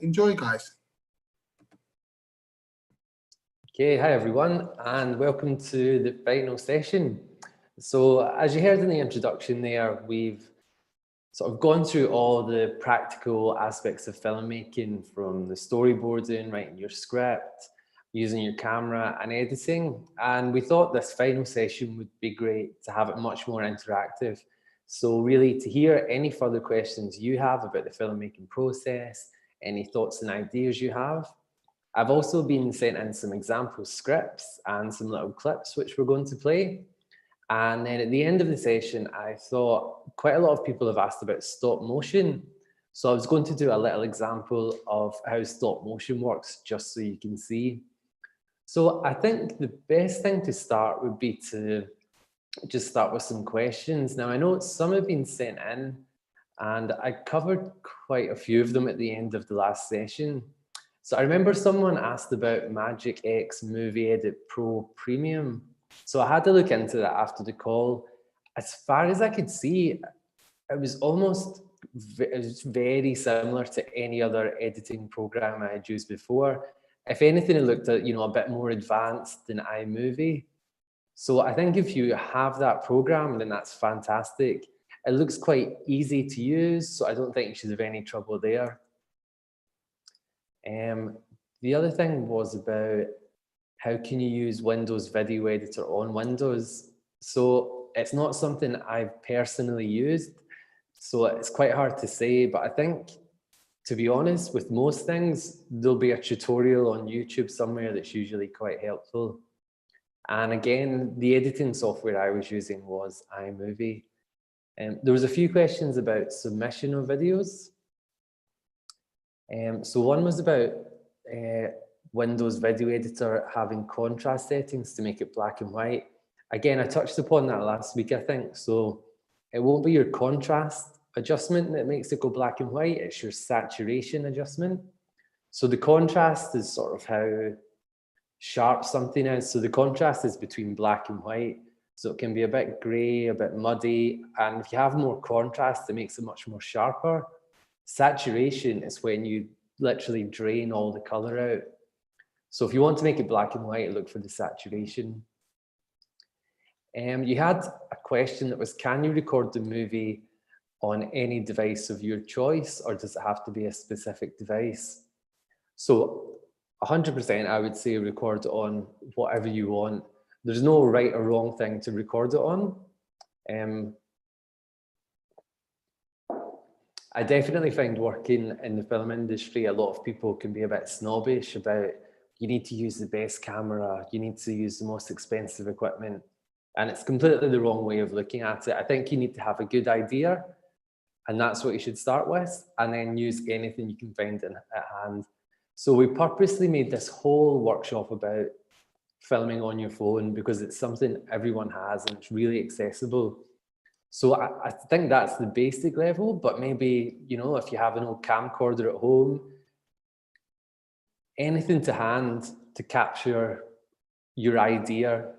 Enjoy, guys. Okay, hi everyone, and welcome to the final session. So as you heard in the introduction there, we've sort of gone through all the practical aspects of filmmaking, from the storyboarding, writing your script, using your camera and editing. And we thought this final session would be great to have it much more interactive. So really to hear any further questions you have about the filmmaking process, any thoughts and ideas you have. I've also been sent in some example scripts and some little clips which we're going to play. And then at the end of the session, I thought quite a lot of people have asked about stop motion. So I was going to do a little example of how stop motion works, just so you can see. So I think the best thing to start would be to just start with some questions. Now, I know some have been sent in, and I covered quite a few of them at the end of the last session. So I remember someone asked about Magic X Movie Edit Pro Premium. So I had to look into that after the call. As far as I could see, it was very similar to any other editing program I had used before. If anything, it looked a bit more advanced than iMovie. So I think if you have that program, then that's fantastic. It looks quite easy to use, so I don't think you should have any trouble there. The other thing was about how can you use Windows Video Editor on Windows? So it's not something I've personally used, so it's quite hard to say, but I think, to be honest, with most things, there'll be a tutorial on YouTube somewhere that's usually quite helpful. And again, the editing software I was using was iMovie. There was a few questions about submission of videos. So one was about Windows Video Editor having contrast settings to make it black and white. Again, I touched upon that last week, I think. So it won't be your contrast adjustment that makes it go black and white, it's your saturation adjustment. So the contrast is sort of how sharp something is. So the contrast is between black and white. So it can be a bit grey, a bit muddy. And if you have more contrast, it makes it much more sharper. Saturation is when you literally drain all the color out. So if you want to make it black and white, look for the saturation. You had a question that was, can you record the movie on any device of your choice, or does it have to be a specific device? So 100%, I would say record on whatever you want. There's no right or wrong thing to record it on. I definitely find working in the film industry, a lot of people can be a bit snobbish about, you need to use the best camera, you need to use the most expensive equipment. And it's completely the wrong way of looking at it. I think you need to have a good idea, and that's what you should start with, and then use anything you can find at hand. So we purposely made this whole workshop about filming on your phone because it's something everyone has and it's really accessible. So I think that's the basic level, but maybe, if you have an old camcorder at home, anything to hand to capture your idea,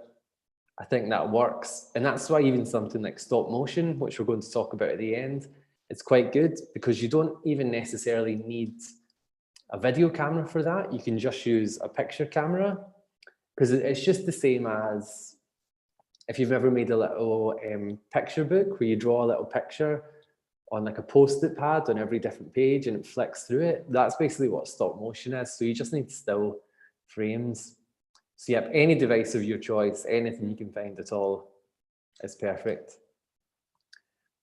I think that works. And that's why even something like stop motion, which we're going to talk about at the end, it's quite good because you don't even necessarily need a video camera for that. You can just use a picture camera, because it's just the same as if you've ever made a little picture book where you draw a little picture on like a post-it pad on every different page and it flicks through it. That's basically what stop motion is. So you just need still frames. So yep, any device of your choice, anything you can find at all is perfect.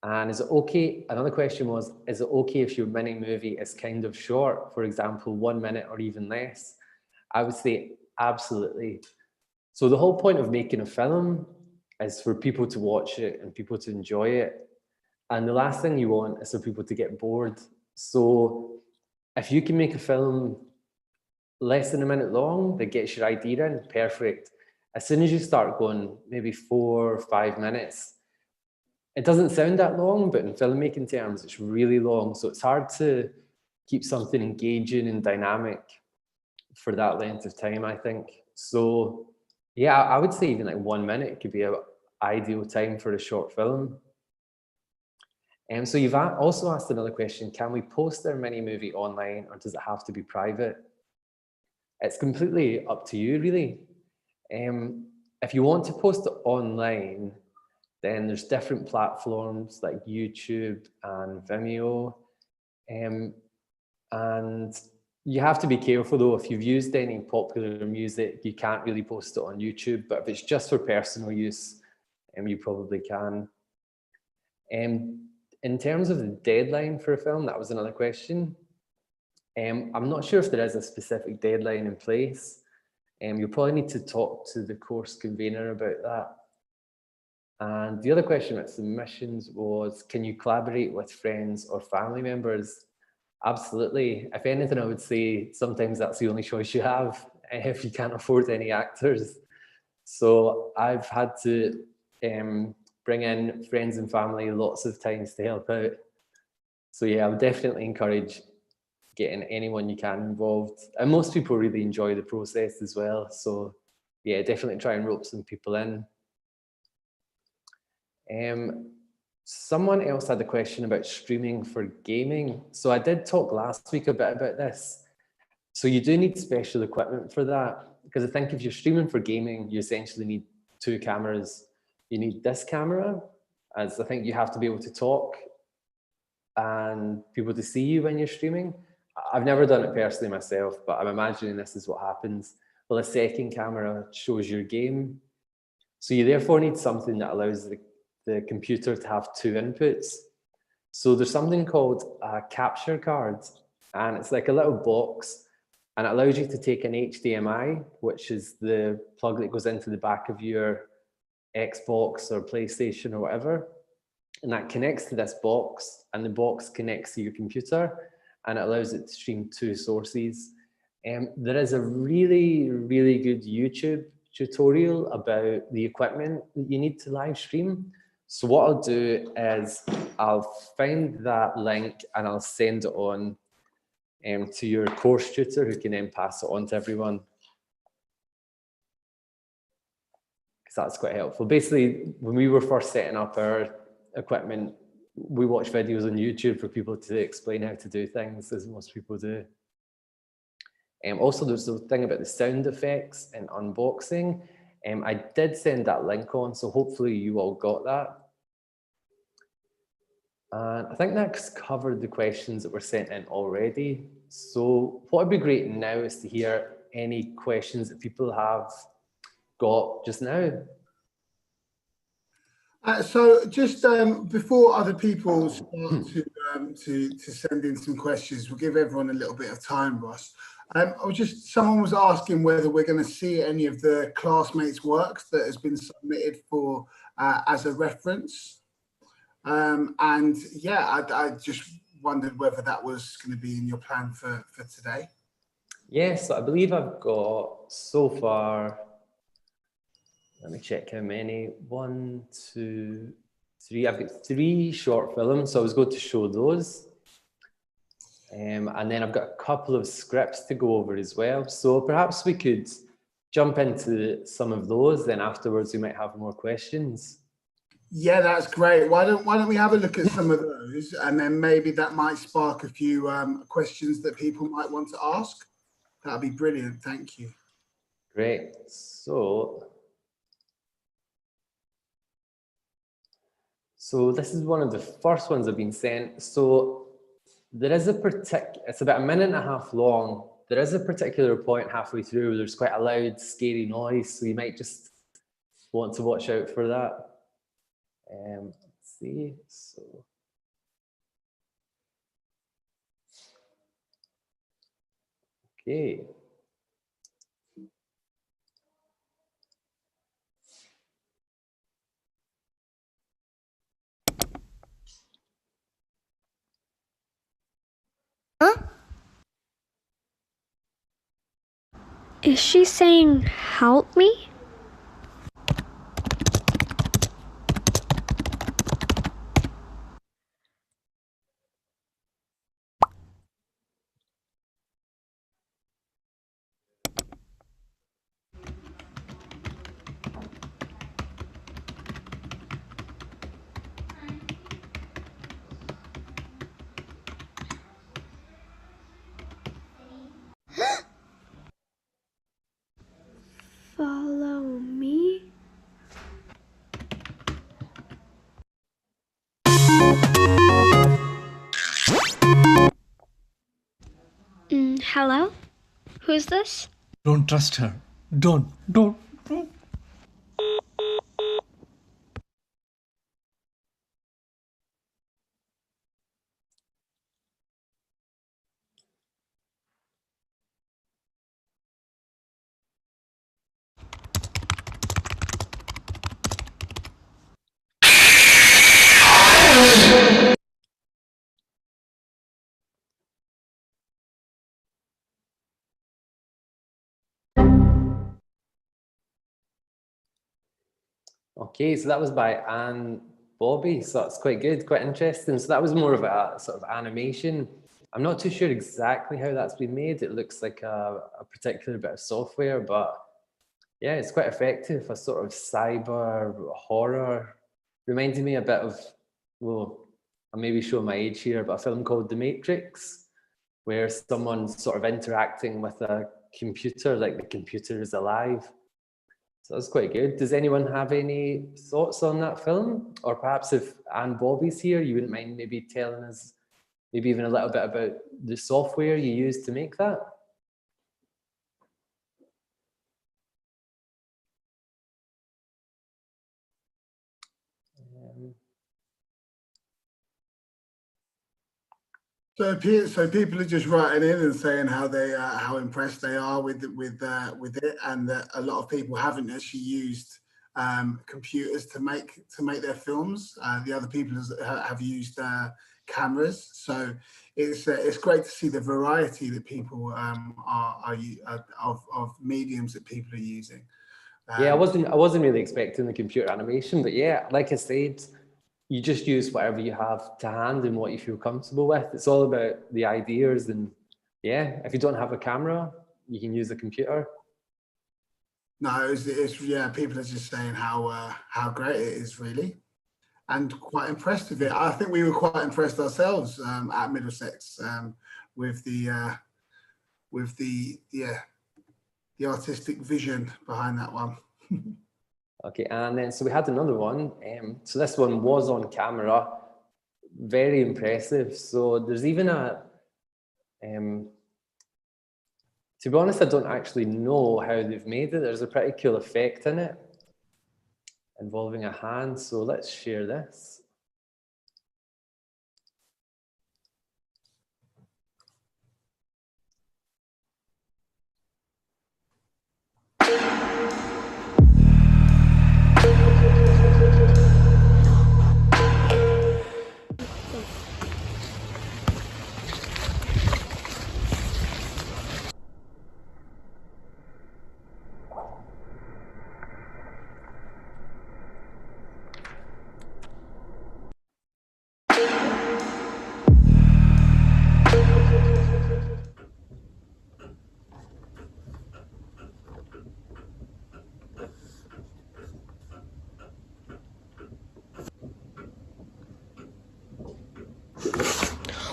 And is it okay? Another question was, is it okay if your mini movie is kind of short, for example, 1 minute or even less? I would say absolutely. So the whole point of making a film is for people to watch it and people to enjoy it. And the last thing you want is for people to get bored. So if you can make a film less than a minute long that gets your idea in, perfect. As soon as you start going maybe 4 or 5 minutes, it doesn't sound that long, but in filmmaking terms, it's really long. So it's hard to keep something engaging and dynamic for that length of time, I think. So yeah, I would say even like 1 minute could be an ideal time for a short film. So you've also asked another question, can we post our mini movie online or does it have to be private? It's completely up to you, really. If you want to post it online, then there's different platforms like YouTube and Vimeo. And you have to be careful though, if you've used any popular music, you can't really post it on YouTube, but if it's just for personal use, you probably can. In terms of the deadline for a film, that was another question. I'm not sure if there is a specific deadline in place. You'll probably need to talk to the course convener about that. And the other question about submissions was, can you collaborate with friends or family members? Absolutely. If anything, I would say sometimes that's the only choice you have if you can't afford any actors. So I've had to bring in friends and family lots of times to help out. So yeah, I would definitely encourage getting anyone you can involved. And most people really enjoy the process as well. So yeah, definitely try and rope some people in. Someone else had a question about streaming for gaming. So I did talk last week a bit about this. So you do need special equipment for that, because I think if you're streaming for gaming, you essentially need two cameras. You need this camera, as I think you have to be able to talk and people to see you when you're streaming. I've never done it personally myself, but I'm imagining this is what happens. Well, a second camera shows your game. So you therefore need something that allows the computer to have two inputs. So there's something called a capture card, and it's like a little box, and it allows you to take an HDMI, which is the plug that goes into the back of your Xbox or PlayStation or whatever, and that connects to this box, and the box connects to your computer, and it allows it to stream two sources. There is a really, really good YouTube tutorial about the equipment that you need to live stream. So what I'll do is I'll find that link and I'll send it on to your course tutor, who can then pass it on to everyone. Because that's quite helpful. Basically, when we were first setting up our equipment, we watched videos on YouTube for people to explain how to do things, as most people do. Also, there's the thing about the sound effects and unboxing. I did send that link on, so hopefully you all got that. And I think that's covered the questions that were sent in already. So what would be great now is to hear any questions that people have got just now. So just before other people start to send in some questions, we'll give everyone a little bit of time, Ross. Someone was asking whether we're going to see any of the classmates' works that has been submitted for as a reference. And yeah, I just wondered whether that was going to be in your plan for today. Yes, I believe I've got so far, let me check how many. 1, 2, 3. I've got 3 short films, so I was going to show those. And then I've got a couple of scripts to go over as well. So perhaps we could jump into some of those, then afterwards we might have more questions. Yeah, that's great. Why don't we have a look at some of those, and then maybe that might spark a few questions that people might want to ask. That'd be brilliant. Thank you. Great. So this is one of the first ones I've been sent. So there is it's about 1.5 minutes long. There is a particular point halfway through where there's quite a loud, scary noise. So you might just want to watch out for that. Let's see. So. Okay. Huh? Is she saying help me? Hello? Who's this? Don't trust her. Don't. Okay, so that was by Anne Bobby, so that's quite good, quite interesting. So that was more of a sort of animation. I'm not too sure exactly how that's been made. It looks like a particular bit of software, but yeah, it's quite effective. A sort of cyber horror. Reminded me a bit of, well, I'm maybe showing my age here, but a film called The Matrix, where someone's sort of interacting with a computer, like the computer is alive. So that's quite good. Does anyone have any thoughts on that film? Or perhaps if Anne Bobby's here, you wouldn't mind maybe telling us maybe even a little bit about the software you used to make that? So people are just writing in and saying how they how impressed they are with it, and that a lot of people haven't actually used computers to make their films. The other people have used cameras. So it's great to see the variety that people of mediums that people are using. Yeah, I wasn't really expecting the computer animation, but yeah, like I said, you just use whatever you have to hand and what you feel comfortable with. It's all about the ideas, and yeah, if you don't have a camera, you can use a computer. No, it's yeah, people are just saying how great it is, really, and quite impressed with it. I think we were quite impressed ourselves at Middlesex with the artistic vision behind that one. Okay, and then so we had another one. So this one was on camera, very impressive. So there's even a, to be honest, I don't actually know how they've made it. There's a pretty cool effect in it involving a hand. So let's share this.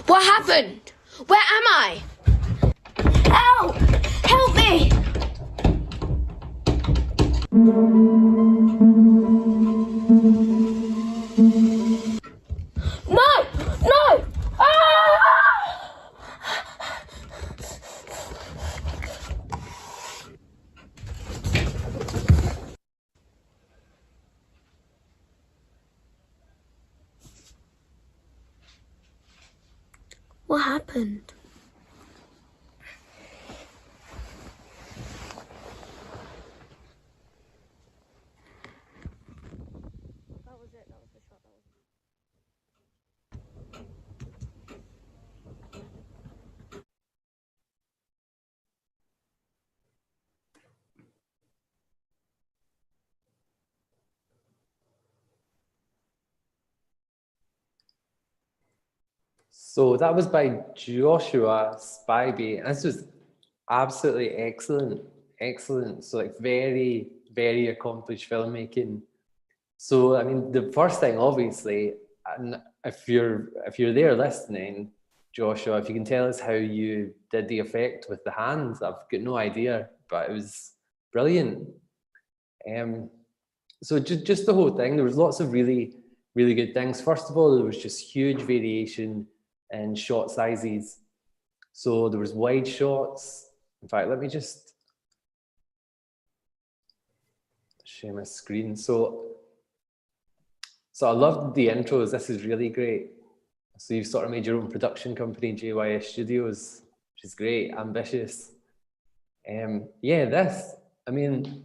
What happened? Where am I? Help! Help me! No! No! Ah! What happened? That was it. That was the shot. So that was by Joshua Spivey. And this was absolutely excellent, excellent. So like very, very accomplished filmmaking. So I mean, the first thing, obviously, and if you're there listening, Joshua, if you can tell us how you did the effect with the hands, I've got no idea, but it was brilliant. So just the whole thing, there was lots of really, really good things. First of all, there was just huge variation in shot sizes. So there was wide shots. In fact, let me just share my screen. So I loved the intros. This is really great. So you've sort of made your own production company, JYS Studios, which is great, ambitious. Yeah, this, I mean,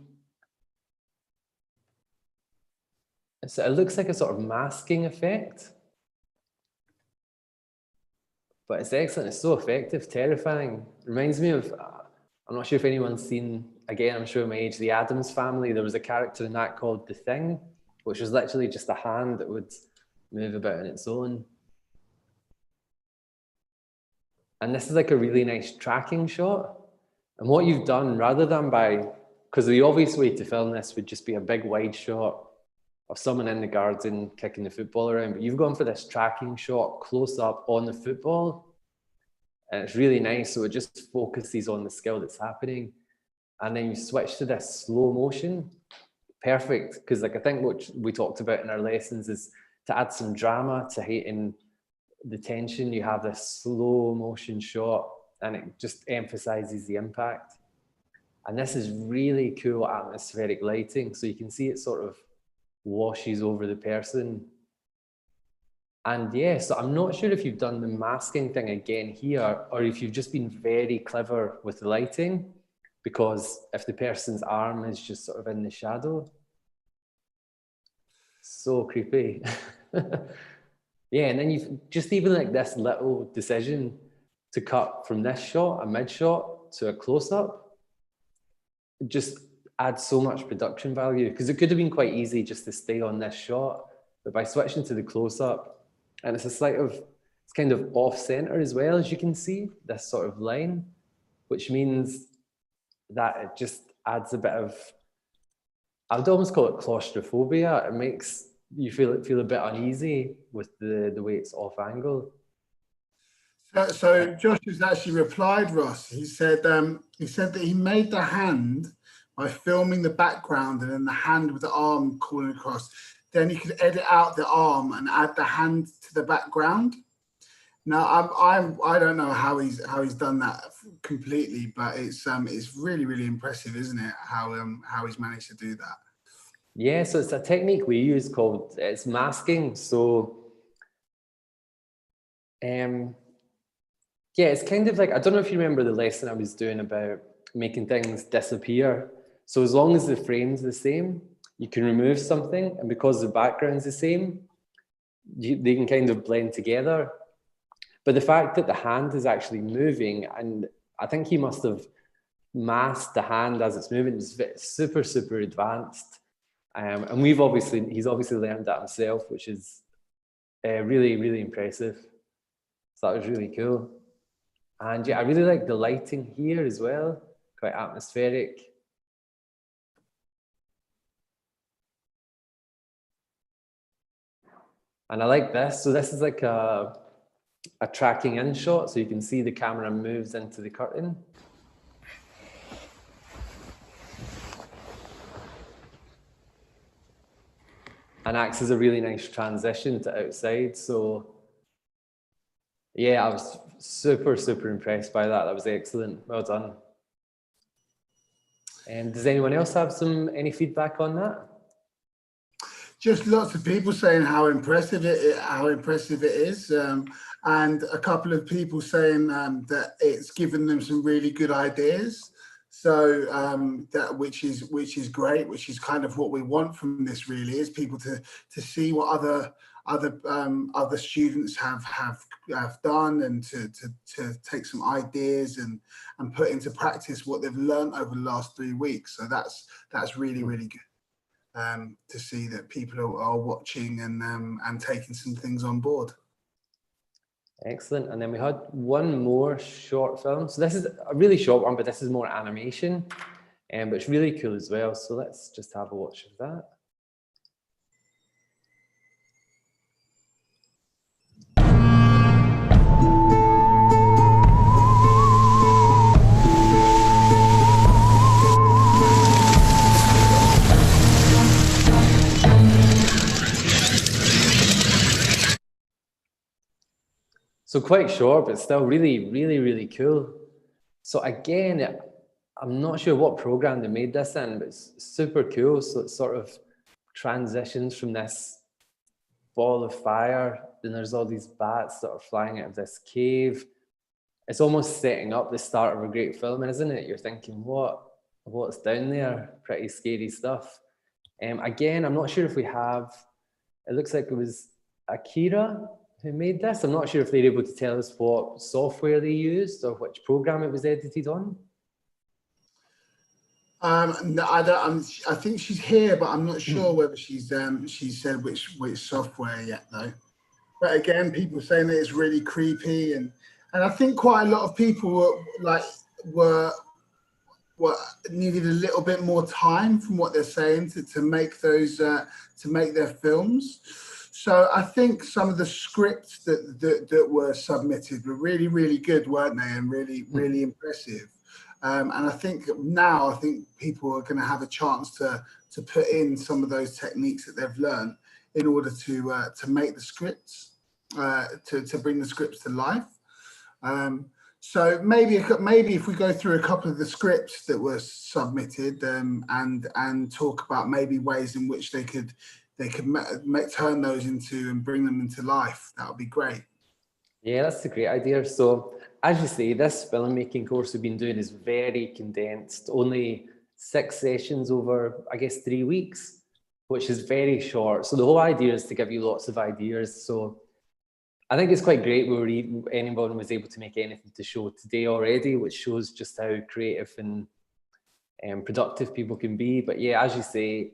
it looks like a sort of masking effect, but it's excellent. It's so effective, terrifying. Reminds me of, I'm not sure if anyone's seen, again, I'm sure my age, The Addams Family. There was a character in that called The Thing, which was literally just a hand that would move about on its own. And this is like a really nice tracking shot. And what you've done, rather than because the obvious way to film this would just be a big wide shot of someone in the garden kicking the football around, but you've gone for this tracking shot close up on the football. And it's really nice. So it just focuses on the skill that's happening. And then you switch to this slow motion. Perfect. Because like I think what we talked about in our lessons is to add some drama, to heighten the tension, you have this slow motion shot and it just emphasizes the impact. And this is really cool atmospheric lighting. So you can see it sort of washes over the person. And yeah, so I'm not sure if you've done the masking thing again here, or if you've just been very clever with the lighting, because if the person's arm is just sort of in the shadow, so creepy. Yeah, and then you've just even like this little decision to cut from this shot, a mid shot, to a close up, just adds so much production value, because it could have been quite easy just to stay on this shot, but by switching to the close up, and it's kind of off center as well, as you can see, this sort of line, which means that it just adds a bit of, I would almost call it claustrophobia. It makes you feel a bit uneasy with the way it's off angle. So Josh has actually replied, Ross. He said that he made the hand by filming the background and then the hand with the arm calling across. Then he could edit out the arm and add the hand to the background. Now I don't know how he's done that completely, but it's really, really impressive, isn't it? How he's managed to do that. Yeah, so it's a technique we use called, it's masking. So, yeah, it's kind of like, I don't know if you remember the lesson I was doing about making things disappear. So as long as the frame's the same, you can remove something, and because the background's the same, they can kind of blend together. But the fact that the hand is actually moving, and I think he must have masked the hand as it's moving, is super, super advanced. And he's obviously learned that himself, which is really, really impressive. So that was really cool. And yeah, I really like the lighting here as well, quite atmospheric. And I like this. So this is like a tracking in shot. So you can see the camera moves into the curtain. And acts as a really nice transition to outside. So yeah, I was super, super impressed by that. That was excellent. Well done. And does anyone else have any feedback on that? Just lots of people saying how impressive it is, and a couple of people saying that it's given them some really good ideas. So which is great, which is kind of what we want from this, really, is people to see what other students have done, and to take some ideas and put into practice what they've learned over the last 3 weeks. So that's really, really good. To see that people are watching and taking some things on board. Excellent. And then we had one more short film. So this is a really short one, but this is more animation, but it's really cool as well. So let's just have a watch of that. So quite short, but still really, really, really cool. So again, I'm not sure what program they made this in, but it's super cool. So it sort of transitions from this ball of fire, then there's all these bats that are flying out of this cave. It's almost setting up the start of a great film, isn't it? You're thinking, what's down there? Pretty scary stuff. Again, I'm not sure if we have, it looks like it was Akira who made this. I'm not sure if they're able to tell us what software they used or which program it was edited on. No, I don't. I think she's here, but I'm not sure whether she's said which software yet though. But again, people saying that it's really creepy, and I think quite a lot of people were needed a little bit more time from what they're saying to make those to make their films. So I think some of the scripts that were submitted were really, really good, weren't they? And really, really impressive. And I think people are going to have a chance to put in some of those techniques that they've learned in order to make the scripts, to bring the scripts to life. So maybe if we go through a couple of the scripts that were submitted and talk about maybe ways in which they could turn those into and bring them into life, that would be great. Yeah, that's a great idea. So as you say, this filmmaking course we've been doing is very condensed, only 6 sessions over, I guess, 3 weeks, which is very short. So the whole idea is to give you lots of ideas. So I think it's quite great where anyone was able to make anything to show today already, which shows just how creative and productive people can be. But yeah, as you say,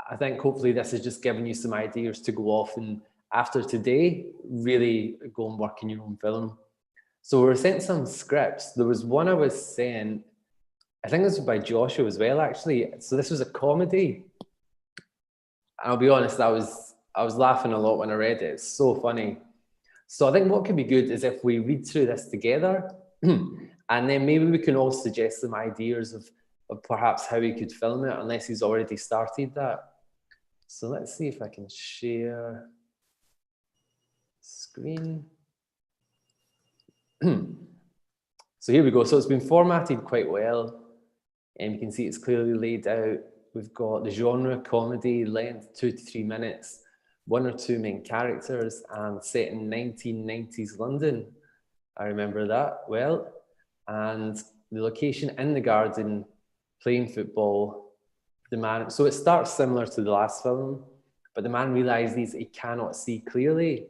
I think hopefully this has just given you some ideas to go off and after today, really go and work in your own film. So we were sent some scripts. There was one I was sent, I think this was by Joshua as well, actually. So this was a comedy. I'll be honest, I was laughing a lot when I read it. It's so funny. So I think what could be good is if we read through this together, and then maybe we can all suggest some ideas of perhaps how we could film it, unless he's already started that. So let's see if I can share screen. So here we go. So it's been formatted quite well, and you can see it's clearly laid out. We've got the genre, comedy, length 2 to 3 minutes, 1 or 2 main characters, and set in 1990s London. I remember that well. And the location in the garden, playing football. The man, so it starts similar to the last film, but the man realizes he cannot see clearly.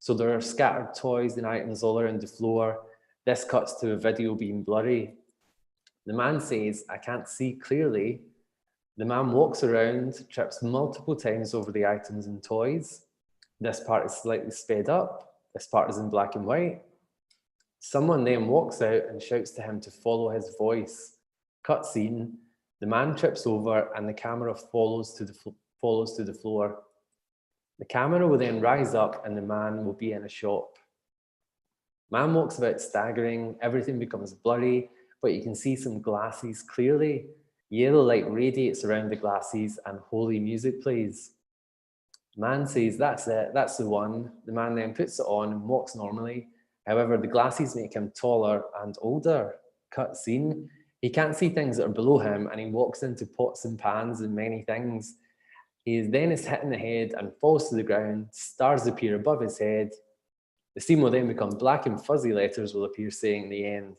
So there are scattered toys and items all around the floor. This cuts to a video being blurry. The man says, "I can't see clearly." The man walks around, trips multiple times over the items and toys. This part is slightly sped up. This part is in black and white. Someone then walks out and shouts to him to follow his voice. Cut scene. The man trips over and the camera follows to the floor. The camera will then rise up and the man will be in a shop. Man walks about staggering, everything becomes blurry, but you can see some glasses clearly. Yellow light radiates around the glasses and holy music plays. Man says, "That's it, that's the one." The man then puts it on and walks normally. However, the glasses make him taller and older. Cut scene. He can't see things that are below him and he walks into pots and pans and many things. He then is hit in the head and falls to the ground. Stars appear above his head. The scene will then become black and fuzzy letters will appear saying the end.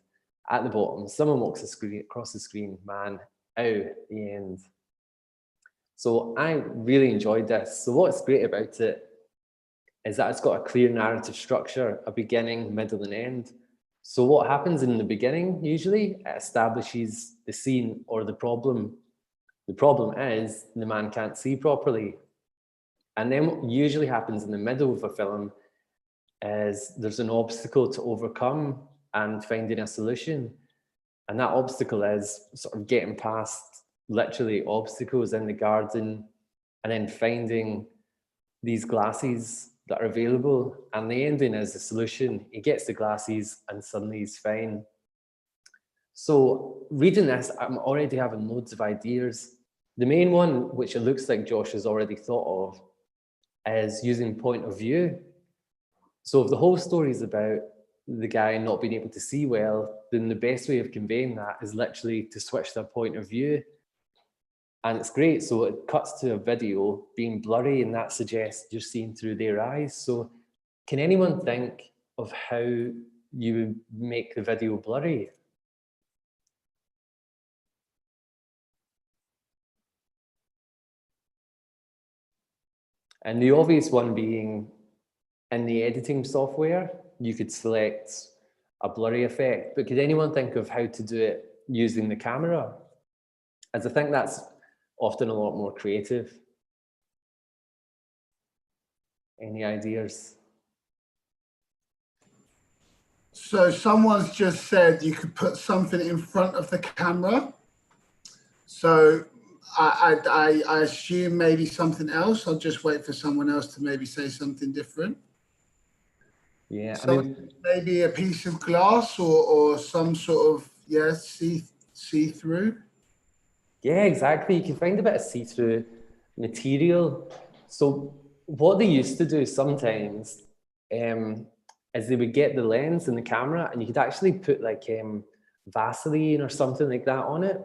At the bottom, someone walks across the screen. Man, ow, the end. So I really enjoyed this. So what's great about it is that it's got a clear narrative structure, a beginning, middle, and end. So what happens in the beginning, usually, it establishes the scene or the problem. The problem is the man can't see properly. And then what usually happens in the middle of a film is there's an obstacle to overcome and finding a solution. And that obstacle is sort of getting past literally obstacles in the garden and then finding these glasses that are available. And the ending is the solution. He gets the glasses and suddenly he's fine. So reading this, I'm already having loads of ideas. The main one, which it looks like Josh has already thought of, is using point of view. So if the whole story is about the guy not being able to see well, then the best way of conveying that is literally to switch their point of view. And it's great. So it cuts to a video being blurry, and that suggests you're seeing through their eyes. So can anyone think of how you would make the video blurry? And the obvious one being, in the editing software, you could select a blurry effect, but could anyone think of how to do it using the camera? As I think that's often a lot more creative. Any ideas? So someone's just said you could put something in front of the camera. So I assume maybe something else. I'll just wait for someone else to maybe say something different. Yeah, So I mean, maybe a piece of glass or some sort of, yeah, see-through. yeah, exactly. You can find a bit of see-through material. So what they used to do sometimes is they would get the lens and the camera, and you could actually put like Vaseline or something like that on it.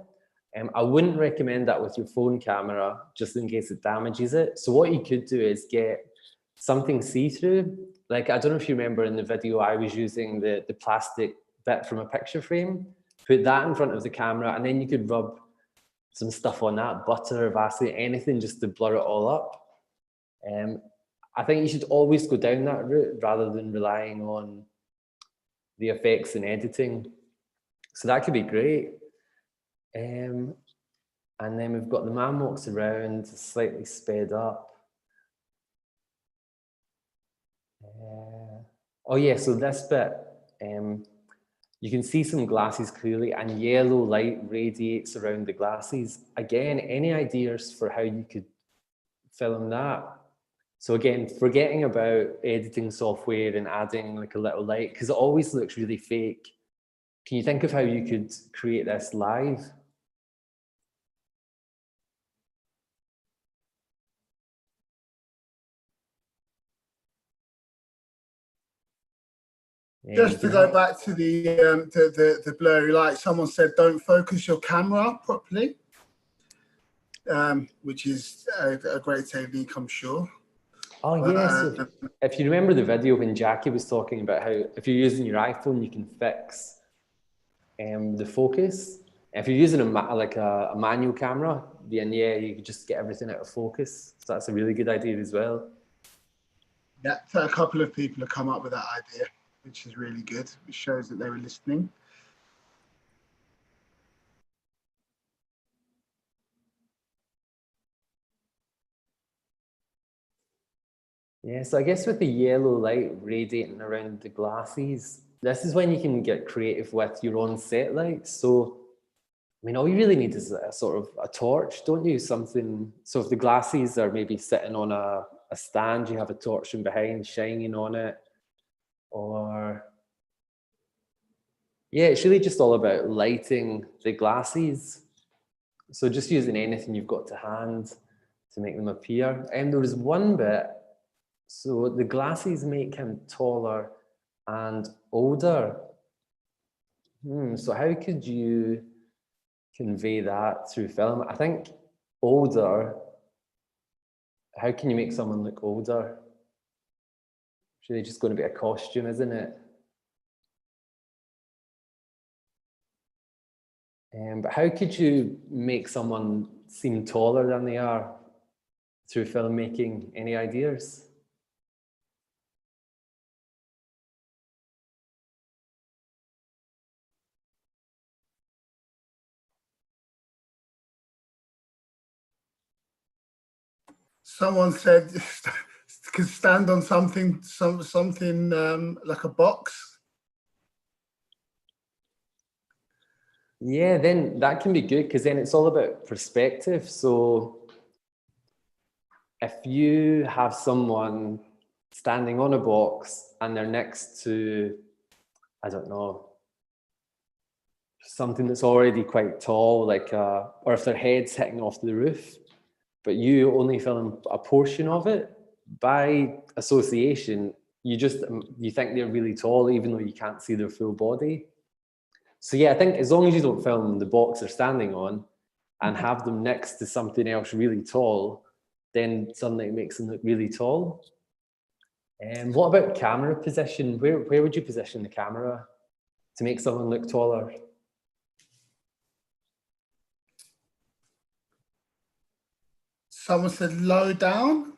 I wouldn't recommend that with your phone camera, just in case it damages it. So what you could do is get something see-through. Like, I don't know if you remember in the video, I was using the plastic bit from a picture frame, put that in front of the camera, and then you could rub some stuff on that, butter, Vaseline, anything, just to blur it all up. I think you should always go down that route rather than relying on the effects and editing. So that could be great. And then we've got the man walks around, slightly sped up. Oh yeah, so this bit, you can see some glasses clearly, and yellow light radiates around the glasses. Again, any ideas for how you could film that? So again, forgetting about editing software and adding like a little light, because it always looks really fake. Can you think of how you could create this live? Just to go back to the blurry light, someone said don't focus your camera properly, which is a great technique, I'm sure. Oh yes, if you remember the video when Jackie was talking about how if you're using your iPhone, you can fix the focus. If you're using a manual camera, then yeah, you can just get everything out of focus. So that's a really good idea as well. Yeah, so a couple of people have come up with that idea, which is really good. It shows that they were listening. Yeah, so I guess with the yellow light radiating around the glasses, this is when you can get creative with your own set lights. So, I mean, all you really need is a sort of a torch, don't you? Something, so if the glasses are maybe sitting on a stand, you have a torch from behind shining on it. Or, yeah, it's really just all about lighting the glasses. So just using anything you've got to hand to make them appear. And there was one bit, so the glasses make him taller and older. So how could you convey that through film? I think older, how can you make someone look older? It's really just going to be a costume, isn't it? But how could you make someone seem taller than they are through filmmaking? Any ideas? Someone said could stand on something, like a box. Yeah, then that can be good because then it's all about perspective. So if you have someone standing on a box and they're next to, I don't know, something that's already quite tall, like, or if their head's hitting off the roof, but you only film a portion of it, by association, you think they're really tall, even though you can't see their full body. So yeah, I think as long as you don't film the box they're standing on and have them next to something else really tall, then suddenly it makes them look really tall. And what about camera position? Where would you position the camera to make someone look taller? Someone said low down,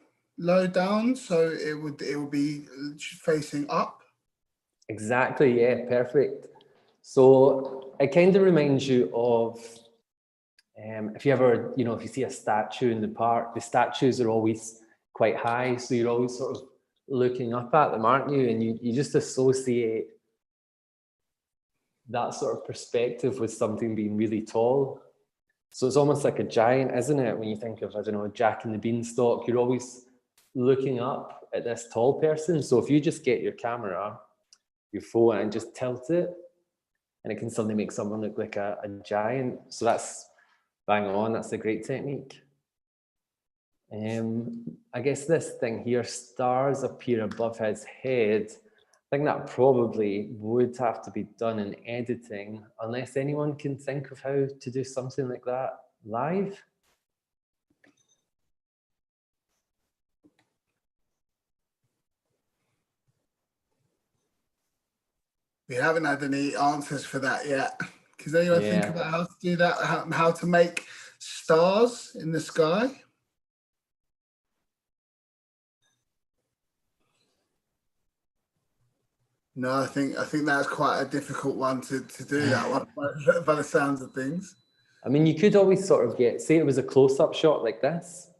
so it would be facing up. Exactly, yeah, perfect. So it kind of reminds you of if you ever, if you see a statue in the park, the statues are always quite high, so you're always sort of looking up at them, aren't you? And you just associate that sort of perspective with something being really tall. So it's almost like a giant, isn't it? When you think of, I don't know, Jack and the Beanstalk, you're always looking up at this tall person. So if you just get your camera, your phone, and just tilt it, and it can suddenly make someone look like a giant. So that's bang on, that's a great technique. I guess this thing here, stars appear above his head. I think that probably would have to be done in editing, unless anyone can think of how to do something like that live. We haven't had any answers for that yet. Does anyone think about how to do that? How to make stars in the sky? No, I think that's quite a difficult one to do that one by the sounds of things. I mean, you could always sort of say it was a close-up shot like this.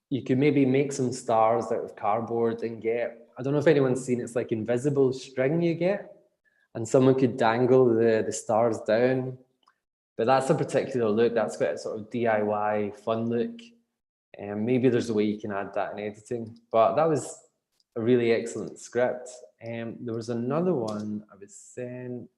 You could maybe make some stars out of cardboard and I don't know if anyone's seen, it's like invisible string you get, and someone could dangle the stars down. But that's a particular look. That's quite a sort of DIY fun look. And maybe there's a way you can add that in editing. But that was a really excellent script. There was another one I was sent.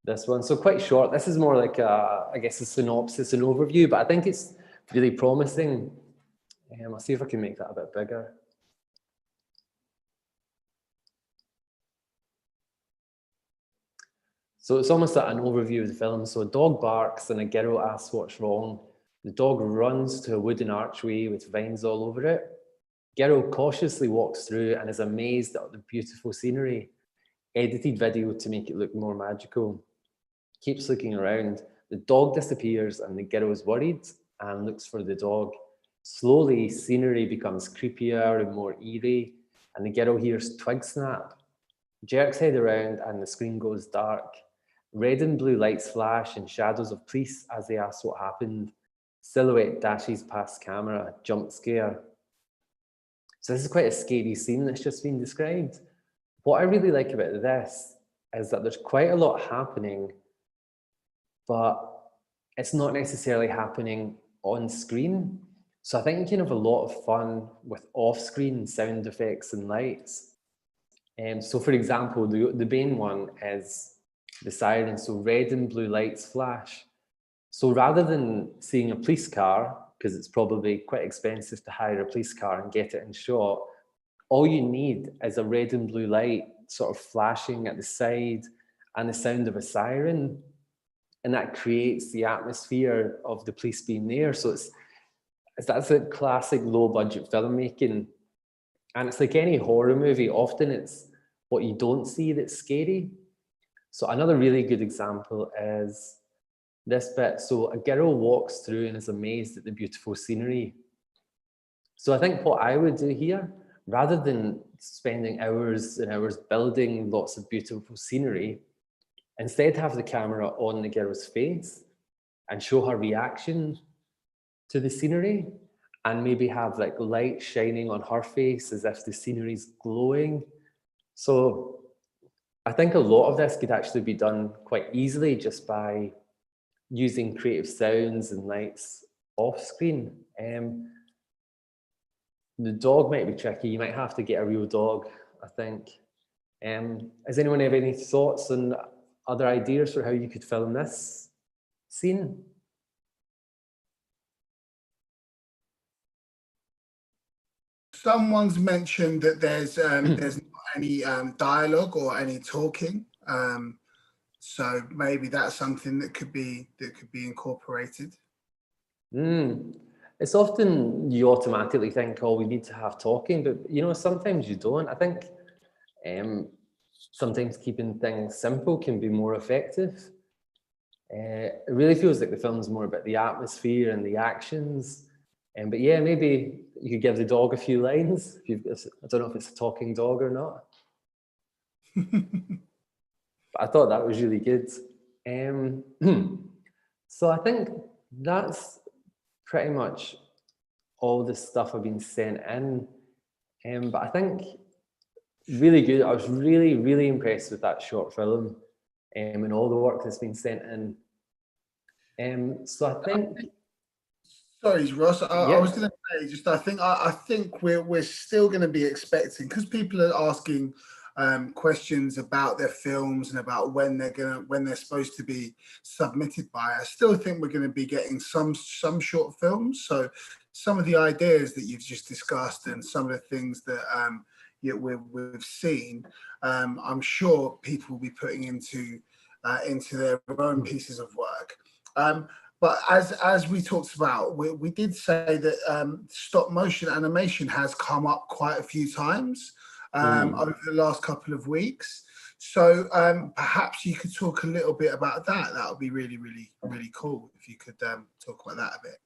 This one, so quite short. This is more like I guess a synopsis, an overview, but I think it's really promising. I'll see if I can make that a bit bigger. So it's almost like an overview of the film. So a dog barks and a girl asks what's wrong. The dog runs to a wooden archway with vines all over it. Girl cautiously walks through and is amazed at the beautiful scenery. Edited video to make it look more magical. Keeps looking around. The dog disappears and the girl is worried and looks for the dog. Slowly, scenery becomes creepier and more eerie, and the girl hears twig snap. Jerks head around and the screen goes dark. Red and blue lights flash and shadows of police as they ask what happened. Silhouette dashes past camera, jump scare. So this is quite a scary scene that's just been described. What I really like about this is that there's quite a lot happening, but it's not necessarily happening on screen. So I think you can have a lot of fun with off-screen sound effects and lights. So for example, the main one is the siren. So red and blue lights flash. So rather than seeing a police car, because it's probably quite expensive to hire a police car and get it in shot, all you need is a red and blue light sort of flashing at the side and the sound of a siren. And that creates the atmosphere of the police being there. So that's a classic low budget filmmaking. And it's like any horror movie, often it's what you don't see that's scary. So another really good example is this bit. So a girl walks through and is amazed at the beautiful scenery. So I think what I would do here, rather than spending hours and hours building lots of beautiful scenery, instead have the camera on the girl's face and show her reaction to the scenery, and maybe have like light shining on her face as if the scenery's glowing. So I think a lot of this could actually be done quite easily just by using creative sounds and lights off screen. the dog might be tricky. You might have to get a real dog, I think. Does anyone have any thoughts on other ideas for how you could film this scene? Someone's mentioned that there's not any dialogue or any talking, so maybe that's something that could be incorporated. It's often you automatically think, oh, we need to have talking, but you know, sometimes you don't. I think sometimes keeping things simple can be more effective. It really feels like the film's more about the atmosphere and the actions. But yeah, maybe you could give the dog a few lines. I don't know if it's a talking dog or not. But I thought that was really good. So I think that's pretty much all the stuff I've been sent in. But I think really good. I was really, really impressed with that short film and all the work that's been sent in. So I think... Sorry, Ross. I was going to say, just I think we're still going to be expecting, because people are asking questions about their films and about when they're supposed to be submitted by. I still think we're going to be getting some short films. So some of the ideas that you've just discussed and some of the things that we've seen, I'm sure people will be putting into their own pieces of work. But as we talked about, we did say that stop motion animation has come up quite a few times over the last couple of weeks. So perhaps you could talk a little bit about that. That would be really, really, really cool if you could talk about that a bit.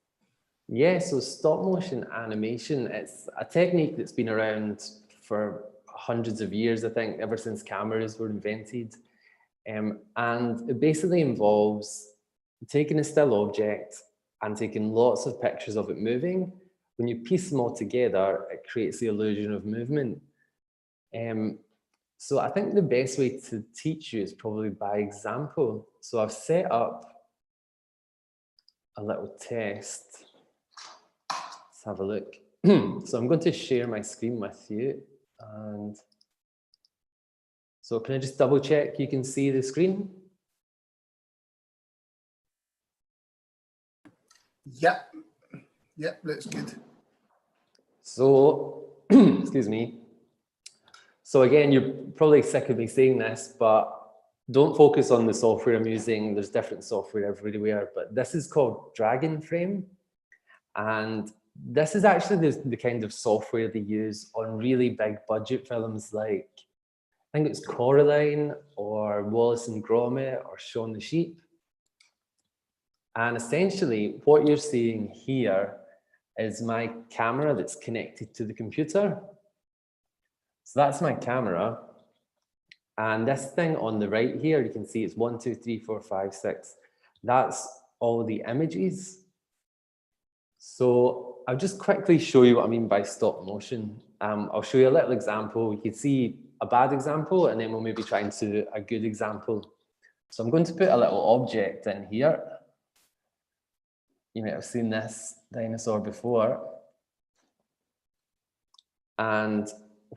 Yeah, so stop motion animation, it's a technique that's been around for hundreds of years, I think, ever since cameras were invented. And it basically involves taking a still object and taking lots of pictures of it moving. When you piece them all together, it creates the illusion of movement. So I think the best way to teach you is probably by example. So I've set up a little test. Let's have a look. So I'm going to share my screen with you. And so can I just double check you can see the screen? Yep, looks good. So, excuse me. So again, you're probably sick of me saying this, but don't focus on the software I'm using. There's different software everywhere, but this is called Dragon Frame. And this is actually the kind of software they use on really big budget films like, I think it's Coraline or Wallace and Gromit or Shaun the Sheep. And essentially what you're seeing here is my camera that's connected to the computer. So that's my camera. And this thing on the right here, you can see it's 1, 2, 3, 4, 5, 6. That's all the images. So I'll just quickly show you what I mean by stop motion. I'll show you a little example. You can see a bad example, and then we'll maybe try and do a good example. So I'm going to put a little object in here. You might have seen this dinosaur before. And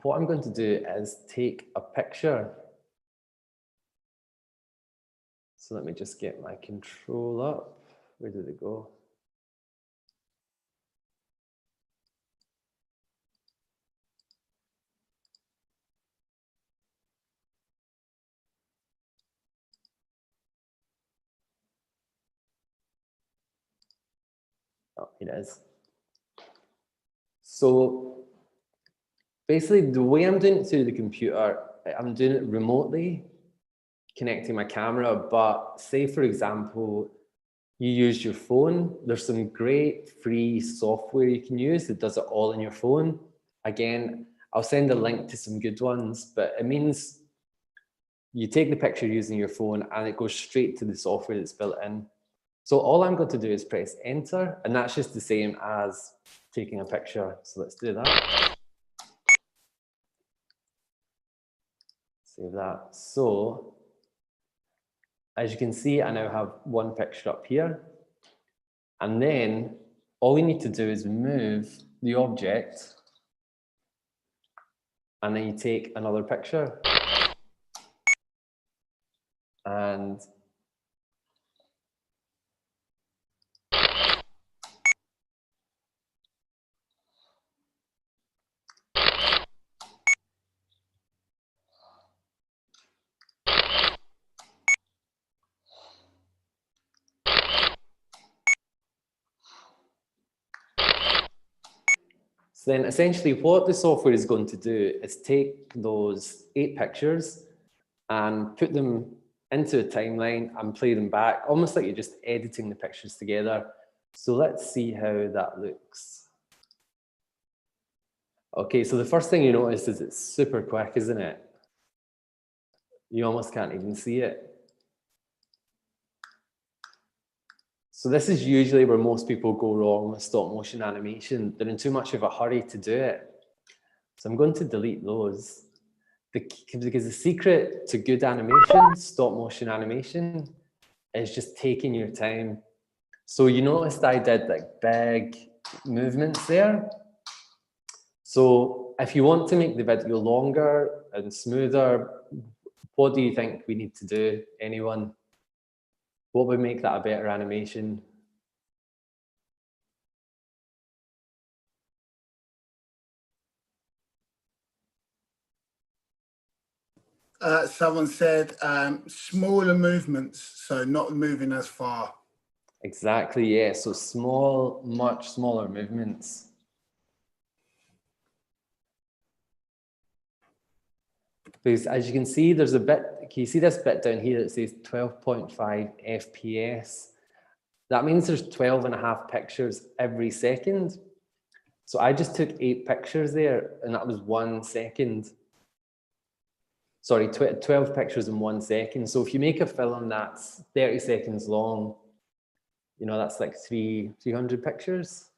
what I'm going to do is take a picture. So let me just get my control up. Where did it go? Oh, it is. So basically the way I'm doing it through the computer, I'm doing it remotely, connecting my camera, but say for example, you use your phone, there's some great free software you can use that does it all on your phone. Again, I'll send a link to some good ones, but it means you take the picture using your phone and it goes straight to the software that's built in. So all I'm going to do is press enter, and that's just the same as taking a picture. So let's do that. Save that. So as you can see, I now have one picture up here. And then all we need to do is move the object and then you take another picture. And so then essentially what the software is going to do is take those 8 pictures and put them into a timeline and play them back, almost like you're just editing the pictures together. So let's see how that looks. Okay, so the first thing you notice is it's super quick, isn't it? You almost can't even see it. So this is usually where most people go wrong with stop motion animation. They're in too much of a hurry to do it. So I'm going to delete those. Because the secret to good animation, stop motion animation, is just taking your time. So you noticed I did like big movements there. So if you want to make the video longer and smoother, what do you think we need to do? Anyone? What would make that a better animation? Someone said smaller movements, so not moving as far. Exactly, yeah. So small, much smaller movements. Because as you can see, there's a bit, can you see this bit down here that says 12.5 FPS? That means there's 12.5 pictures every second. So I just took 8 pictures there, and that was 1 second. Sorry, 12 pictures in 1 second. So if you make a film that's 30 seconds long, you know, that's like 300 pictures.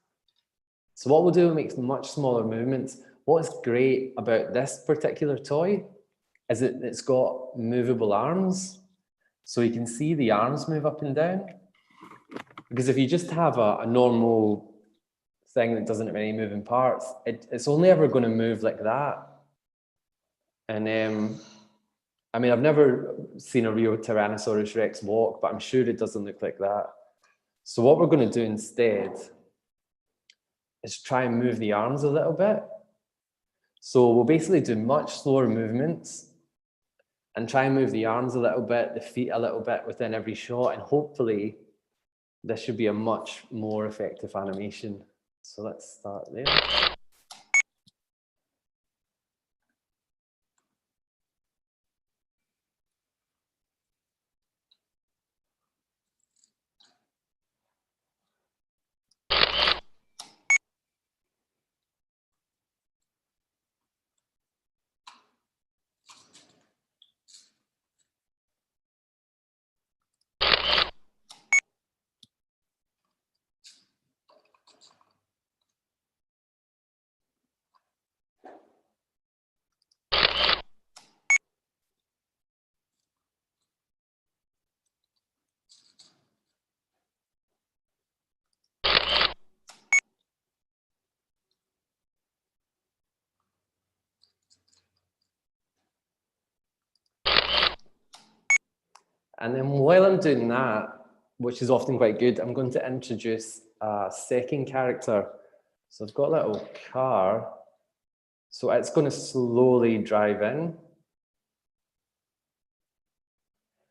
So what we'll do, we'll make much smaller movements. What's great about this particular toy is that it's got movable arms. So you can see the arms move up and down. Because if you just have a normal thing that doesn't have any moving parts, it's only ever going to move like that. And I mean, I've never seen a real Tyrannosaurus Rex walk, but I'm sure it doesn't look like that. So what we're going to do instead is try and move the arms a little bit. So we'll basically do much slower movements and try and move the arms a little bit, the feet a little bit within every shot, and hopefully this should be a much more effective animation. So let's start there. And then while I'm doing that, which is often quite good, I'm going to introduce a second character. So I've got a little car. So it's going to slowly drive in.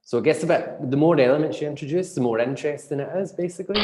So it gets a bit, the more elements you introduce, the more interesting it is, basically.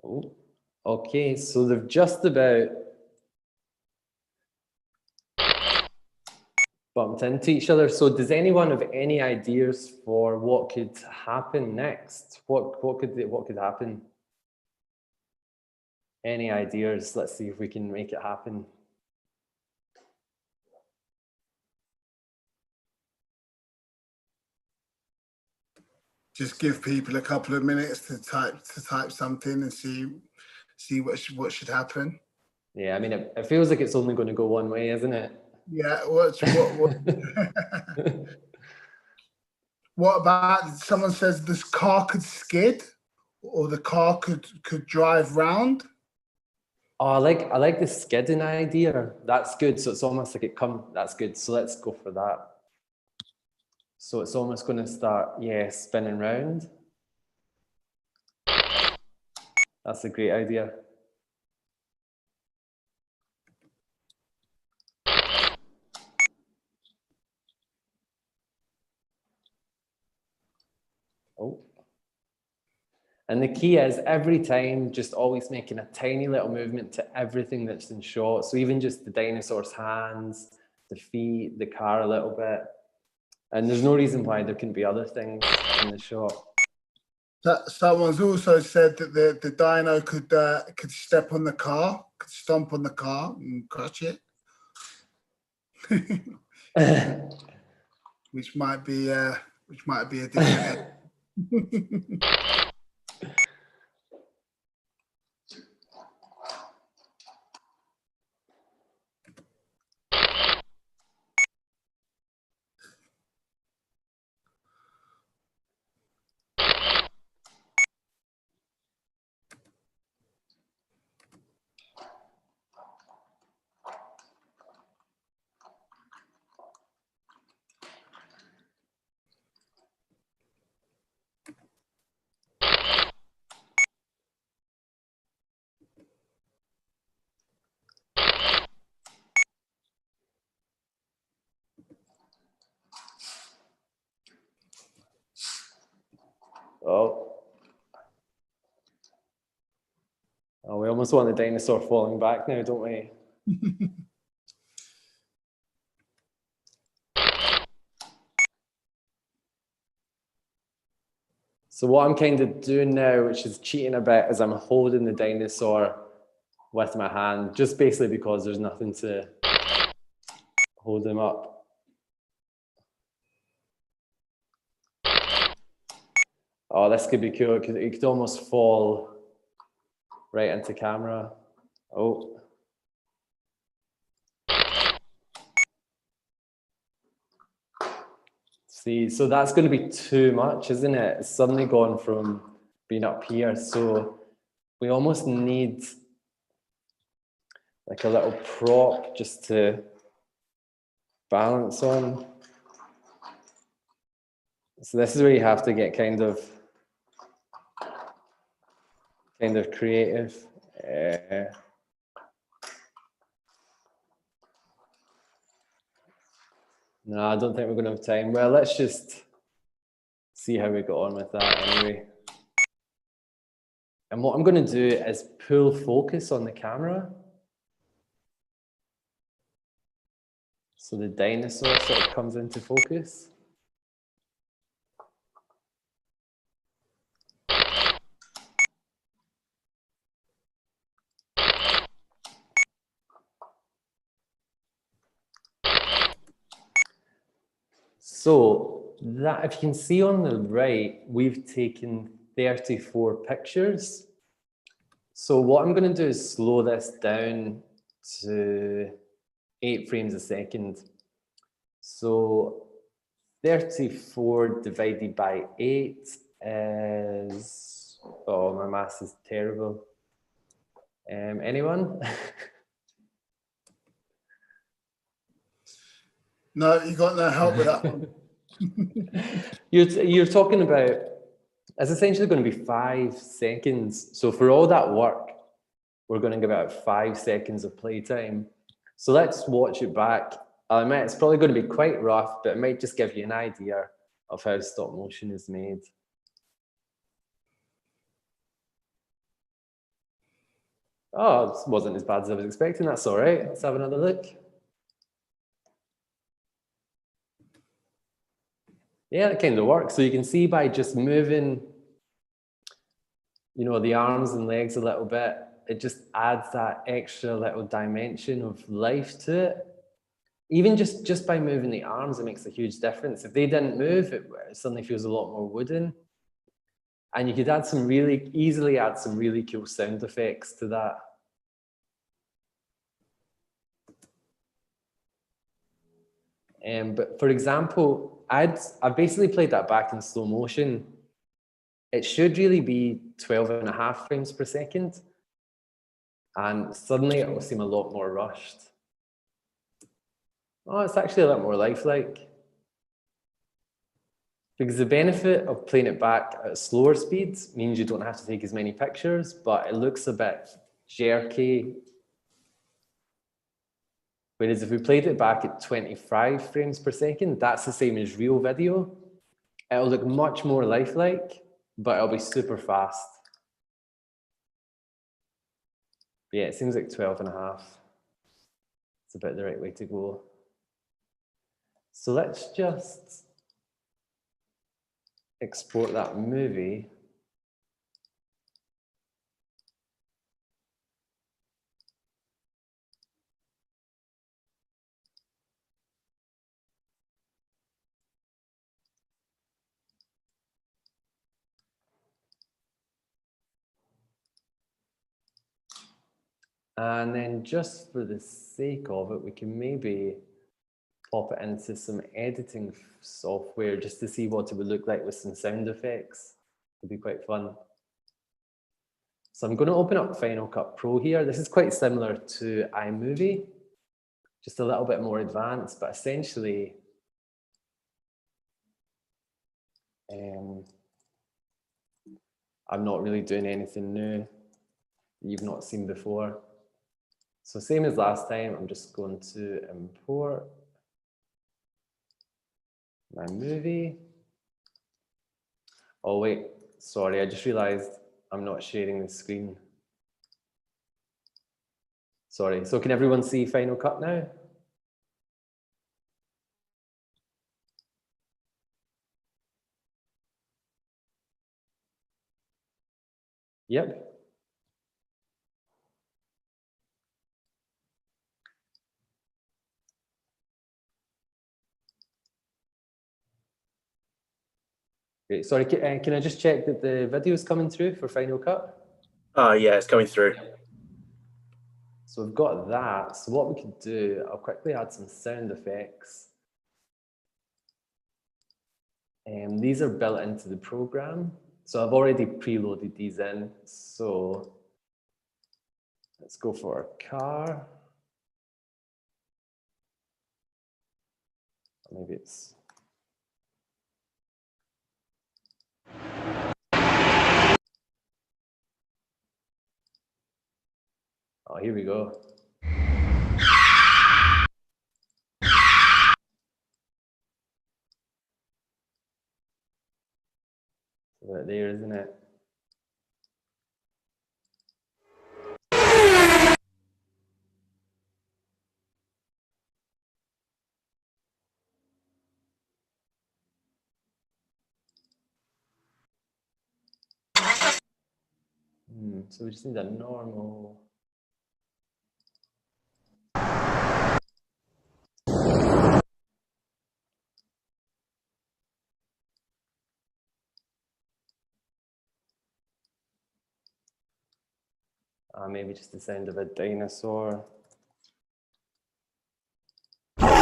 Oh, okay, so they've just about bumped into each other. So does anyone have any ideas for what could happen next? What could happen? Any ideas? Let's see if we can make it happen. Just give people a couple of minutes to type something and see what should happen. Yeah, I mean, it feels like it's only going to go one way, isn't it? Yeah. What? What about someone says this car could skid, or the car could drive round? Oh, I like the skidding idea. That's good. So it's almost like that's good. So let's go for that. So it's almost going to start, yeah, spinning round. That's a great idea. Oh. And the key is every time just always making a tiny little movement to everything that's in shot. So even just the dinosaur's hands, the feet, the car a little bit. And there's no reason why there couldn't be other things in the shot. Someone's also said that the dino could step on the car, could stomp on the car and crush it. which might be a different. Oh. Oh, we almost want the dinosaur falling back now, don't we? So what I'm kind of doing now, which is cheating a bit, is I'm holding the dinosaur with my hand, just basically because there's nothing to hold him up. Oh, this could be cool because it could almost fall right into camera. Oh. See, so that's going to be too much, isn't it? It's suddenly gone from being up here. So we almost need like a little prop just to balance on. So this is where you have to get kind of creative. No, I don't think we're going to have time. Well, let's just see how we go on with that anyway. And what I'm going to do is pull focus on the camera. So the dinosaur sort of comes into focus. So that, if you can see on the right, we've taken 34 pictures. So what I'm going to do is slow this down to 8 frames a second. So 34 divided by 8 is, oh, my maths is terrible. Anyone? No, you got no help with that one. You're talking about, it's essentially going to be 5 seconds. So for all that work, we're going to give out 5 seconds of playtime. So let's watch it back. I admit it's probably going to be quite rough, but it might just give you an idea of how stop motion is made. Oh, it wasn't as bad as I was expecting. That's all right. Let's have another look. Yeah, it kind of works. So you can see by just moving, you know, the arms and legs a little bit, it just adds that extra little dimension of life to it. Even just by moving the arms, it makes a huge difference. If they didn't move, it suddenly feels a lot more wooden. And you could add some easily add some really cool sound effects to that. But for example, I've basically played that back in slow motion. It should really be 12.5 frames per second. And suddenly it will seem a lot more rushed. Oh, it's actually a lot more lifelike. Because the benefit of playing it back at slower speeds means you don't have to take as many pictures, but it looks a bit jerky. Whereas if we played it back at 25 frames per second, that's the same as real video. It'll look much more lifelike, but it'll be super fast. But yeah, it seems like 12.5. It's about the right way to go. So let's just export that movie. And then just for the sake of it, we can maybe pop it into some editing software just to see what it would look like with some sound effects. It'd be quite fun. So I'm going to open up Final Cut Pro here. This is quite similar to iMovie, just a little bit more advanced, but essentially I'm not really doing anything new that you've not seen before. So same as last time, I'm just going to import my movie. Oh wait, sorry, I just realized I'm not sharing the screen. Sorry, so can everyone see Final Cut now? Yep. Great. Sorry, can I just check that the video is coming through for Final Cut? Yeah, it's coming through. So we've got that. So what we could do, I'll quickly add some sound effects. These are built into the program. So I've already preloaded these in. So let's go for a car. Maybe it's... Oh, here we go. Right there, isn't it? So we just need a normal. Maybe just the sound of a dinosaur. Let's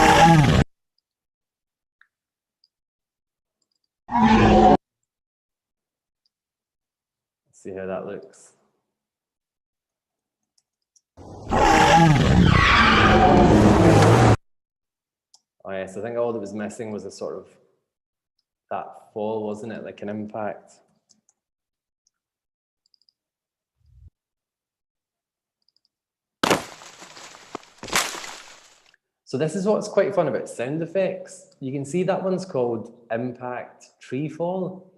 see how that looks. Oh yes, I think all that was missing was a sort of that fall, wasn't it? Like an impact. So this is what's quite fun about sound effects. You can see that one's called impact tree fall,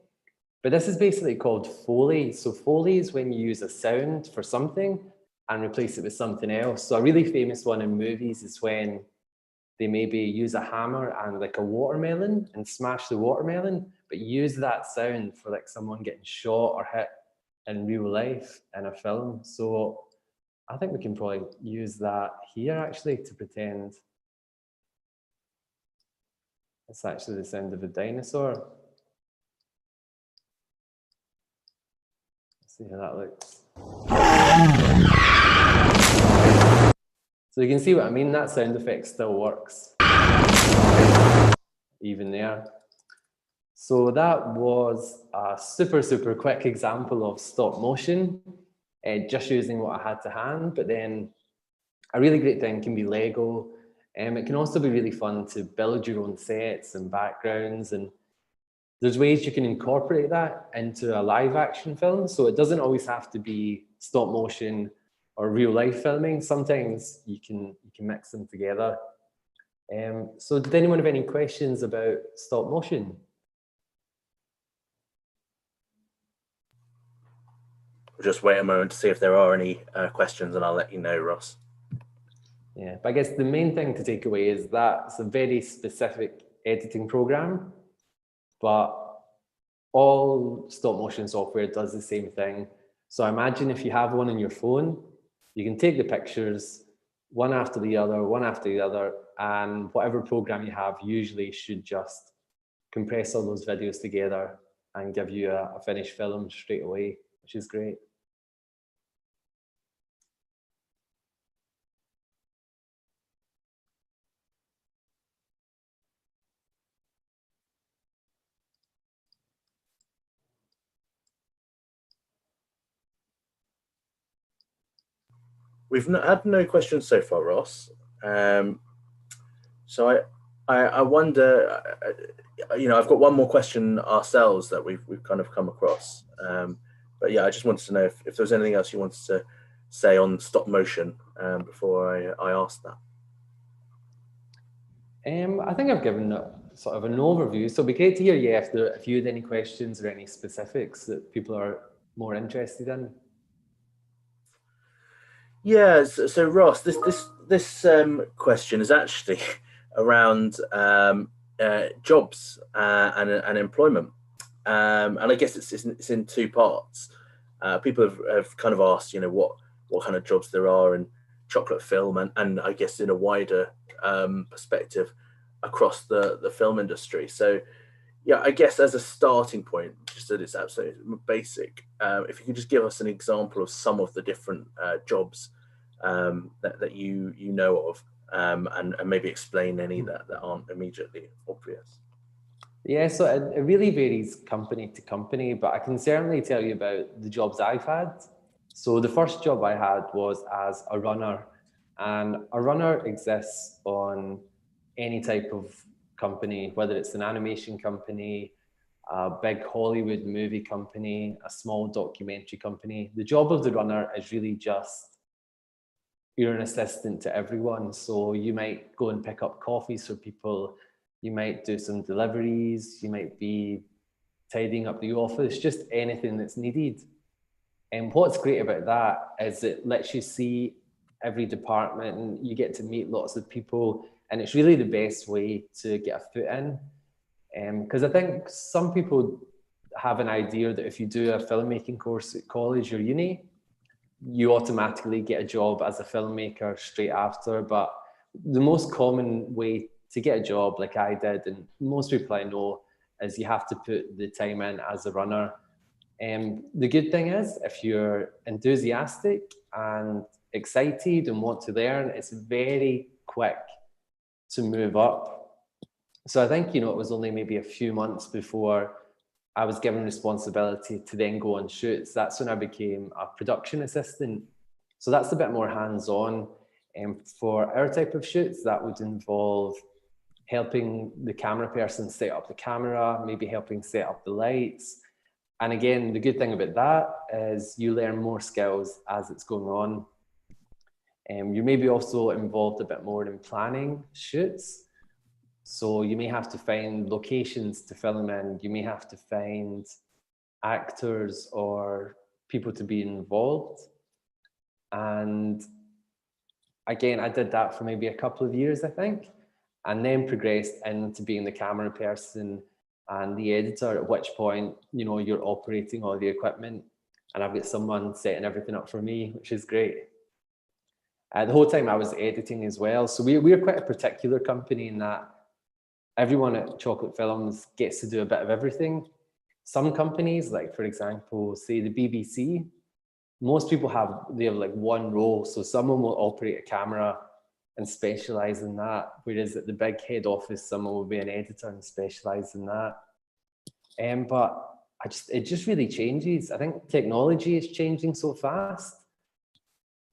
but this is basically called Foley. So Foley is when you use a sound for something, and replace it with something else. So a really famous one in movies is when they maybe use a hammer and like a watermelon and smash the watermelon, but use that sound for like someone getting shot or hit in real life in a film. So I think we can probably use that here actually to pretend it's actually the sound of a dinosaur. Let's see how that looks. So you can see what I mean, that sound effect still works, even there. So that was a super, super quick example of stop motion, just using what I had to hand. But then a really great thing can be Lego. It can also be really fun to build your own sets and backgrounds, and there's ways you can incorporate that into a live action film. So it doesn't always have to be stop motion or real life filming. Sometimes you can mix them together. So did anyone have any questions about stop motion? We'll just wait a moment to see if there are any questions, and I'll let you know, Ross. Yeah, but I guess the main thing to take away is that it's a very specific editing program, but all stop motion software does the same thing. So imagine if you have one on your phone, you can take the pictures one after the other, and whatever program you have usually should just compress all those videos together and give you a finished film straight away, which is great. We've had no questions so far, Ross. So I wonder, I've got one more question ourselves that we've kind of come across. But yeah, I just wanted to know if there was anything else you wanted to say on stop motion before I asked that. I think I've given sort of an overview. So it'd be great to hear, if you had any questions or any specifics that people are more interested in. Yeah, so Ross, this question is actually around jobs and employment, and I guess it's in two parts. People have kind of asked, what kind of jobs there are in chocolate film, and I guess in a wider perspective across the film industry. So yeah, I guess as a starting point, just at its absolute basic, if you could just give us an example of some of the different jobs that you know of, and maybe explain any that aren't immediately obvious. Yeah, so it really varies company to company, but I can certainly tell you about the jobs I've had. So the first job I had was as a runner, and a runner exists on any type of company, whether it's an animation company, a big Hollywood movie company, a small documentary company. The job of the runner is really just, you're an assistant to everyone. So you might go and pick up coffees for people, you might do some deliveries, you might be tidying up the office, just anything that's needed. And what's great about that is it lets you see every department and you get to meet lots of people, and it's really the best way to get a foot in. Because I think some people have an idea that if you do a filmmaking course at college or uni, you automatically get a job as a filmmaker straight after. But the most common way to get a job, like I did, and most people I know, is you have to put the time in as a runner. The good thing is, if you're enthusiastic and excited and want to learn, it's very quick to move up. So I think, it was only maybe a few months before I was given responsibility to then go on shoots. That's when I became a production assistant. So that's a bit more hands-on. For our type of shoots, that would involve helping the camera person set up the camera, maybe helping set up the lights. And again, the good thing about that is you learn more skills as it's going on. You may be also involved a bit more in planning shoots. So you may have to find locations to film in, you may have to find actors or people to be involved. And again, I did that for maybe a couple of years, I think, and then progressed into being the camera person and the editor, at which point, you know, you're operating all the equipment and I've got someone setting everything up for me, which is great. The whole time I was editing as well. So we're quite a particular company in that everyone at Chocolate Films gets to do a bit of everything. Some companies, like for example, say the BBC, most people have like one role. So someone will operate a camera and specialize in that. Whereas at the big head office, someone will be an editor and specialize in that. But it just really changes. I think technology is changing so fast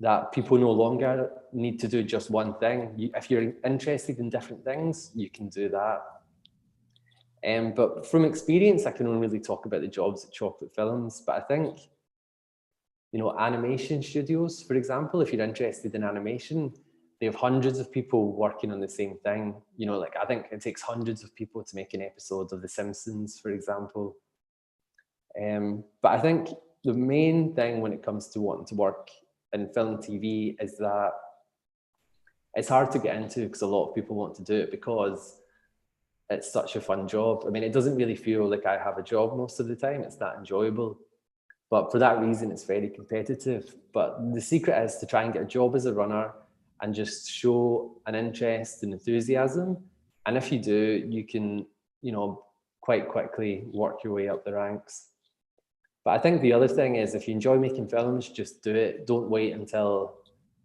that people no longer need to do just one thing. If you're interested in different things, you can do that. But from experience, I can only really talk about the jobs at Chocolate Films. But I think, you know, animation studios, for example, if you're interested in animation, they have hundreds of people working on the same thing. You know, like I think it takes hundreds of people to make an episode of The Simpsons, for example. But I think the main thing when it comes to wanting to work in film TV is that it's hard to get into because a lot of people want to do it because it's such a fun job. I mean, it doesn't really feel like I have a job most of the time. It's not enjoyable. But for that reason, it's very competitive. But the secret is to try and get a job as a runner and just show an interest and enthusiasm. And if you do, you can, you know, quite quickly work your way up the ranks. But I think the other thing is if you enjoy making films, just do it. Don't wait until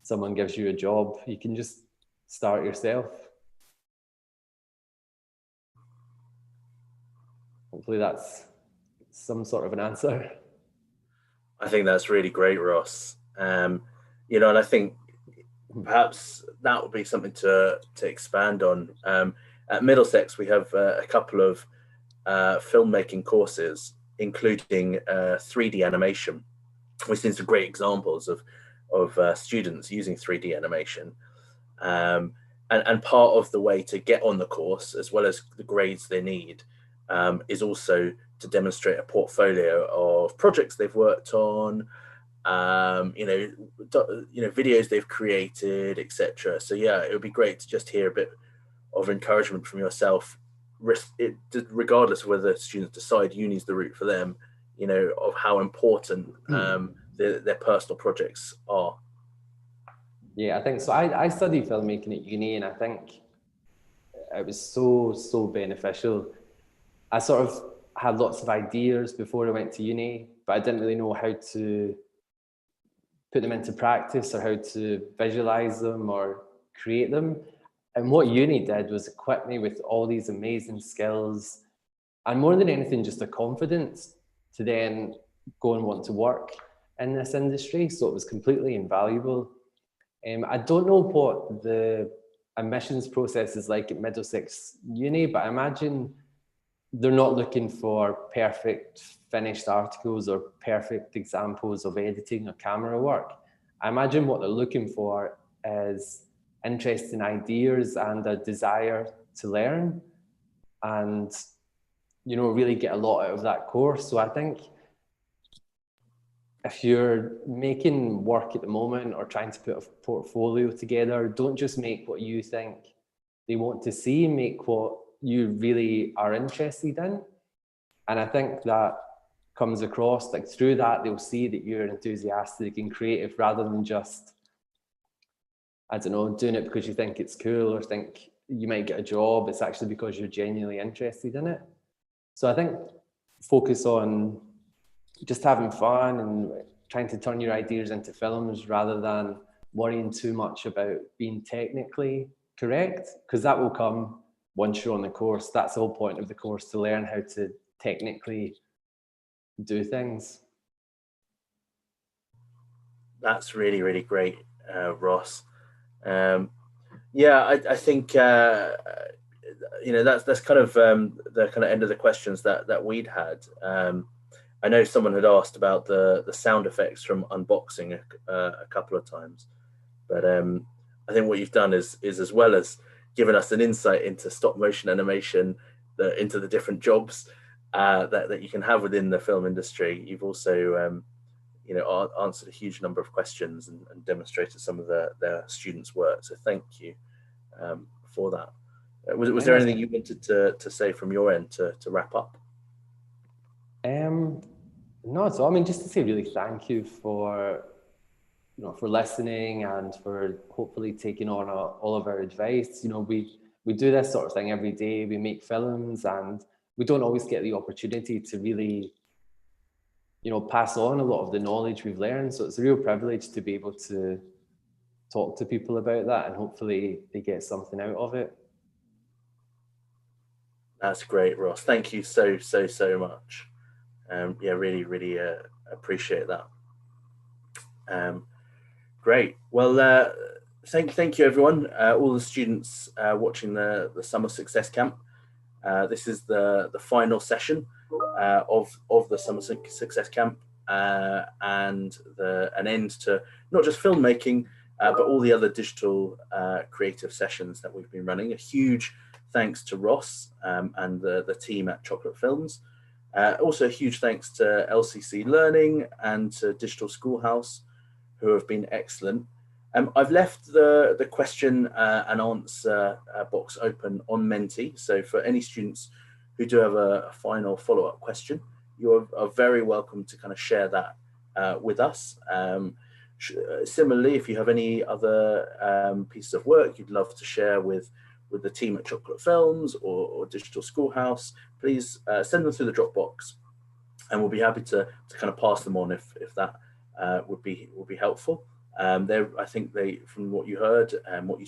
someone gives you a job. You can just start yourself. Hopefully that's some sort of an answer. I think that's really great, Ross. You know, and I think perhaps that would be something to expand on. At Middlesex, we have a couple of filmmaking courses, including 3D animation. We've seen some great examples of students using 3D animation. And part of the way to get on the course, as well as the grades they need, is also to demonstrate a portfolio of projects they've worked on, you know, videos they've created, etc. So yeah, it would be great to just hear a bit of encouragement from yourself, regardless of whether students decide uni's the route for them, you know, of how important their personal projects are. Yeah, I think so. I studied filmmaking at uni, and I think it was so beneficial. I sort of had lots of ideas before I went to uni, but I didn't really know how to put them into practice or how to visualize them or create them. And what uni did was equip me with all these amazing skills, and more than anything, just a confidence to then go and want to work in this industry. So it was completely invaluable. I don't know what the admissions process is like at Middlesex Uni, but I imagine they're not looking for perfect finished articles or perfect examples of editing or camera work. I imagine what they're looking for is interesting ideas and a desire to learn and, you know, really get a lot out of that course. So I think if you're making work at the moment or trying to put a portfolio together, don't just make what you think they want to see, make what you really are interested in. And I think that comes across, like through that, they'll see that you're enthusiastic and creative rather than just, I don't know, doing it because you think it's cool or think you might get a job. It's actually because you're genuinely interested in it. So I think focus on just having fun and trying to turn your ideas into films rather than worrying too much about being technically correct, because that will come once you're on the course. That's the whole point of the course, to learn how to technically do things. That's really, really great, Ross. Yeah, I think you know, that's kind of the kind of end of the questions that we'd had. I know someone had asked about the sound effects from unboxing a couple of times, but I think what you've done is as well as given us an insight into stop motion animation, into the different jobs that you can have within the film industry, you've also you know, answered a huge number of questions and demonstrated some of their students' work. So thank you for that. Was there anything you wanted to say from your end to wrap up? No, so I mean, just to say really thank you for, you know, for listening and for hopefully taking on all of our advice. You know, we do this sort of thing every day. We make films, and we don't always get the opportunity to really, you know, pass on a lot of the knowledge we've learned. So it's a real privilege to be able to talk to people about that, and hopefully they get something out of it. That's great, Ross. Thank you so much. Yeah, really appreciate that. Great. Well, thank you, everyone. All the students watching the Summer Success Camp. This is the final session of the Summer Success Camp, and an end to not just filmmaking, but all the other digital creative sessions that we've been running. A huge thanks to Ross and the team at Chocolate Films. Also a huge thanks to LCC Learning and to Digital Schoolhouse, who have been excellent. I've left the question and answer box open on Menti. So for any students who do have a final follow-up question, you are very welcome to kind of share that with us. Similarly, if you have any other pieces of work you'd love to share with the team at Chocolate Films or Digital Schoolhouse, please send them through the Dropbox, and we'll be happy to kind of pass them on if that would be helpful. I think from what you heard and what you